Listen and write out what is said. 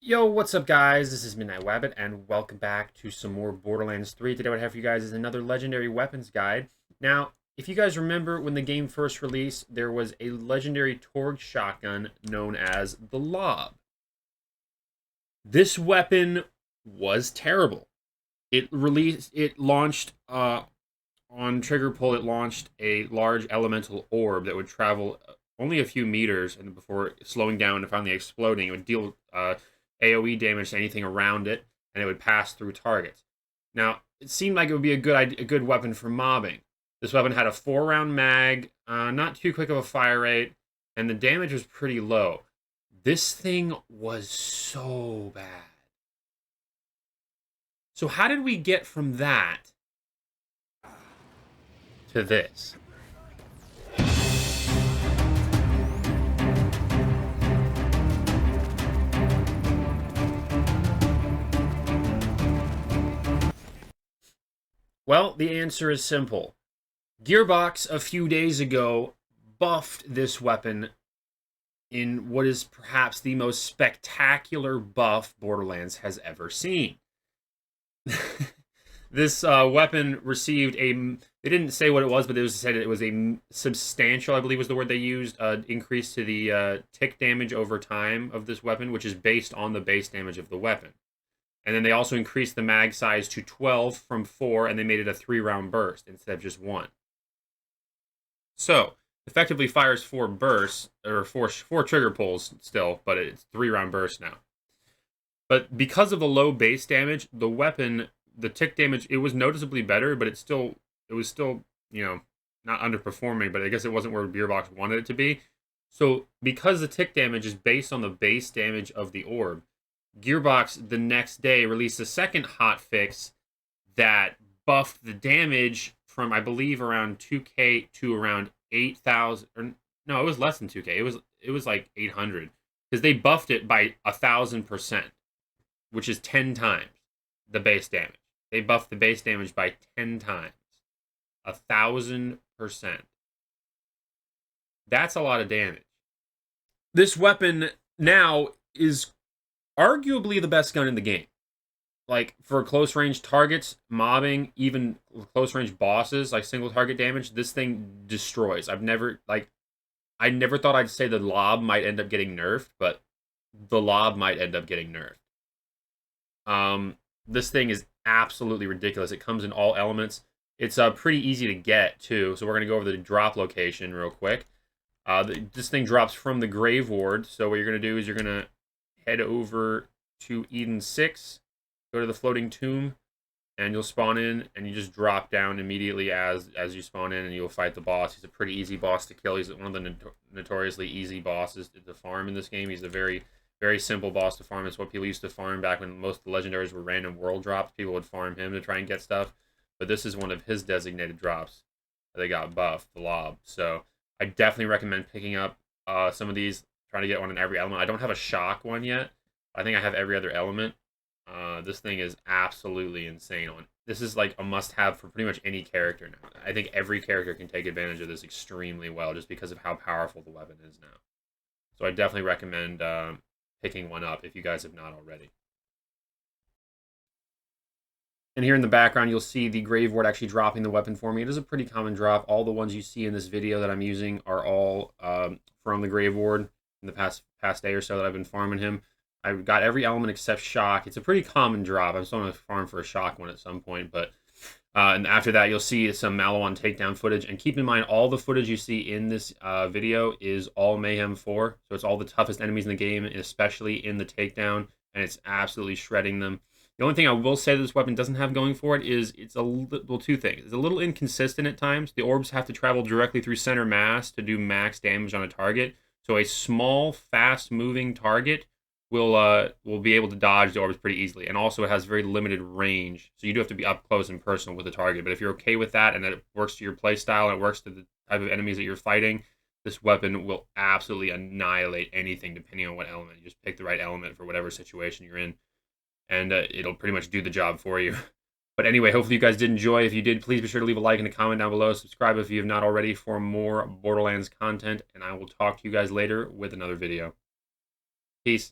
Yo, what's up, guys? This is Midnight Wabbit, and welcome back to some more Borderlands 3. Today, what I have for you guys is another legendary weapons guide. Now, if you guys remember when the game first released, there was a legendary Torgue shotgun known as the Lob. This weapon was terrible. It launched on trigger pull. It launched a large elemental orb that would travel only a few meters, and before slowing down and finally exploding, it would deal AOE damage to anything around it, and it would pass through targets. Now, it seemed like it would be a good weapon for mobbing. This weapon had a 4-round mag, not too quick of a fire rate, and the damage was pretty low. This thing was so bad. So how did we get from that to this? Well, the answer is simple. Gearbox a few days ago buffed this weapon in what is perhaps the most spectacular buff Borderlands has ever seen. This weapon received a. They didn't say what it was, but it was said it was a substantial, I believe was the word they used, increase to the tick damage over time of this weapon, which is based on the base damage of the weapon. And then they also increased the mag size to 12 from 4, and they made it a 3-round burst instead of just 1. So, effectively fires 4 bursts, or four trigger pulls still, but it's 3-round burst now. But because of the low base damage, the weapon, the tick damage, it was noticeably better, but it was still, not underperforming, but I guess it wasn't where Gearbox wanted it to be. So, because the tick damage is based on the base damage of the orb, Gearbox the next day released a second hotfix that buffed the damage from, I believe, around 2K to around 8,000. Or no, it was less than 2K. It was like 800 because they buffed it by 1,000%, which is 10 times the base damage. They buffed the base damage by 10 times, 1,000%. That's a lot of damage. This weapon now is arguably the best gun in the game. Like, for close range targets, mobbing, even close range bosses, like single target damage, this thing destroys. I never thought I'd say the lob might end up getting nerfed, but the lob might end up getting nerfed. This thing is absolutely ridiculous. It comes in all elements. It's pretty easy to get, too. So we're going to go over the drop location real quick. This thing drops from the Grave Ward. So what you're going to do is you're going to head over to Eden 6, go to the floating tomb, and you'll spawn in, and you just drop down immediately as you spawn in, and you'll fight the boss. He's a pretty easy boss to kill. He's one of the notoriously easy bosses to farm in this game. He's a very, very simple boss to farm. It's what people used to farm back when most of the legendaries were random world drops. People would farm him to try and get stuff. But this is one of his designated drops. They got buffed, the Lob. So I definitely recommend picking up some of these, trying to get one in every element. I don't have a shock one yet. I think I have every other element. This thing is absolutely insane. This is like a must-have for pretty much any character now. I think every character can take advantage of this extremely well just because of how powerful the weapon is now. So I definitely recommend picking one up if you guys have not already. And here in the background, you'll see the Grave Ward actually dropping the weapon for me. It is a pretty common drop. All the ones you see in this video that I'm using are all from the Grave Ward in the past day or so that I've been farming him. I've got every element except shock. It's a pretty common drop. I'm still going to farm for a shock one at some point, but and after that, you'll see some Maliwan takedown footage. And keep in mind, all the footage you see in this video is all Mayhem 4. So it's all the toughest enemies in the game, especially in the takedown, and it's absolutely shredding them. The only thing I will say that this weapon doesn't have going for it is it's two things. It's a little inconsistent at times. The orbs have to travel directly through center mass to do max damage on a target. So a small, fast-moving target will be able to dodge the orbs pretty easily. And also it has very limited range, so you do have to be up close and personal with the target. But if you're okay with that and that it works to your play style and it works to the type of enemies that you're fighting, this weapon will absolutely annihilate anything depending on what element. You just pick the right element for whatever situation you're in, and it'll pretty much do the job for you. But anyway, hopefully you guys did enjoy. If you did, please be sure to leave a like and a comment down below. Subscribe if you have not already for more Borderlands content, and I will talk to you guys later with another video. Peace.